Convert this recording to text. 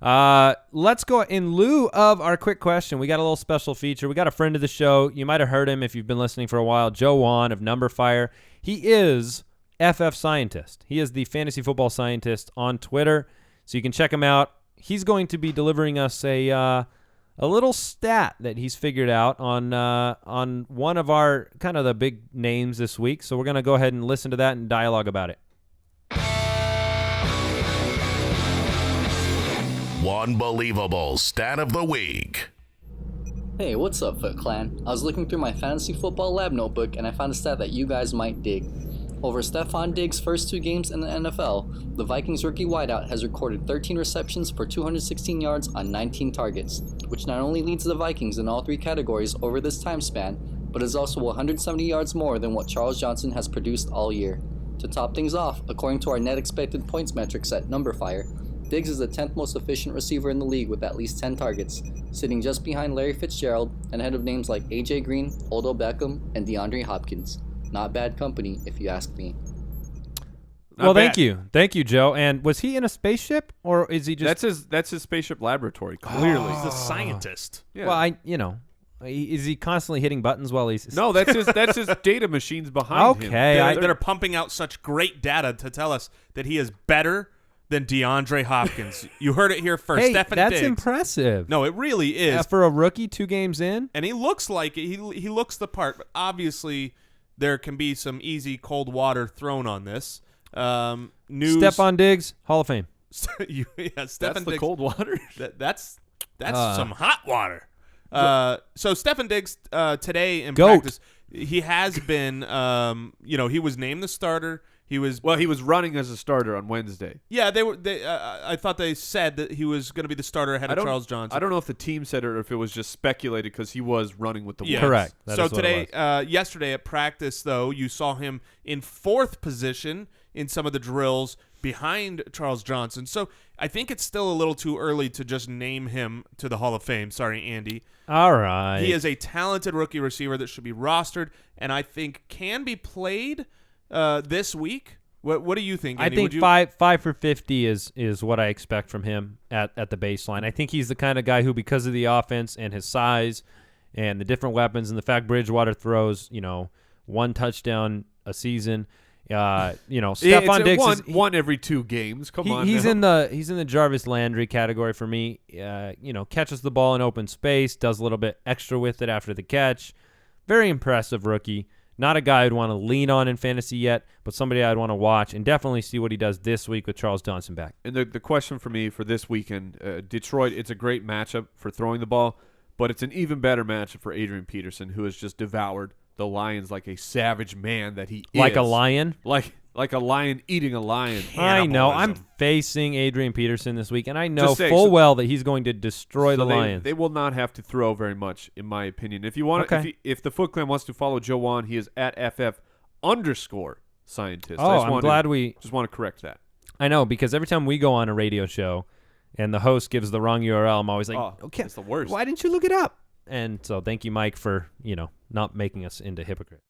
Let's go in lieu of our quick question. We got a little special feature. We got a friend of the show. You might have heard him if you've been listening for a while. Joe Wan of Number Fire. He is FF Scientist. He is the fantasy football scientist on Twitter, so you can check him out. He's going to be delivering us a little stat that he's figured out on one of our kind of the big names this week. So we're going to go ahead and listen to that and dialogue about it. Unbelievable stat of the week. Hey, what's up, Foot Clan? I was looking through my fantasy football lab notebook and I found a stat that you guys might dig. Over Stefon Diggs' first 2 games in the NFL, the Vikings rookie wideout has recorded 13 receptions for 216 yards on 19 targets, which not only leads the Vikings in all 3 categories over this time span, but is also 170 yards more than what Charles Johnson has produced all year. To top things off, according to our net expected points metrics at Number Fire, Diggs is the 10th most efficient receiver in the league with at least 10 targets, sitting just behind Larry Fitzgerald and ahead of names like A.J. Green, Odell Beckham, and DeAndre Hopkins. Not bad company, if you ask me. Well, thank you, Joe. And was he in a spaceship, or is he just? That's his spaceship laboratory. Clearly, He's a scientist. Yeah. Well, is he constantly hitting buttons while he's? No, that's his data machines behind him. Okay, That are pumping out such great data to tell us that he is better than DeAndre Hopkins. You heard it here first. Hey, Stefon that's Diggs. impressive. No, it really is. For a rookie, 2 games in, And he looks like it. He looks the part, but obviously there can be some easy cold water thrown on this. News. Stefon Diggs, Hall of Fame. Yeah, Stefon That's the Diggs. cold water. That's some hot water. So Stefon Diggs today in Goat. practice, he has been. He was named the starter. He was running as a starter on Wednesday. Yeah, I thought they said that he was going to be the starter ahead of Charles Johnson. I don't know if the team said it or if it was just speculated because he was running with the Yes. Wolves. Correct. That So is what it today, yesterday at practice, though, you saw him in 4th position in some of the drills behind Charles Johnson. So I think it's still a little too early to just name him to the Hall of Fame. Sorry, Andy. All right. He is a talented rookie receiver that should be rostered and I think can be played this week. What do you think, Andy? I think 5 for 50 is what I expect from him at the baseline. I think he's the kind of guy who, because of the offense and his size and the different weapons and the fact Bridgewater throws, 1 touchdown a season, Stefon Diggs is one every 2 games. Come on, he's now. in the Jarvis Landry category for me. Catches the ball in open space, does a little bit extra with it after the catch. Very impressive rookie. Not a guy I'd want to lean on in fantasy yet, but somebody I'd want to watch and definitely see what he does this week with Charles Johnson back. And the question for me for this weekend, Detroit, it's a great matchup for throwing the ball, but it's an even better matchup for Adrian Peterson, who has just devoured the Lions like a savage man that he is. Like a lion? Like a lion eating a lion. I know. I'm facing Adrian Peterson this week, and I know Just full well that he's going to destroy the Lions. They will not have to throw very much, in my opinion. If you want, if the Foot Clan wants to follow Joe Wan, he is at FF_scientist. I'm glad we just want to correct that. I know, because every time we go on a radio show and the host gives the wrong URL, I'm always like, okay, it's the worst. Why didn't you look it up? And so thank you, Mike, for not making us into hypocrites.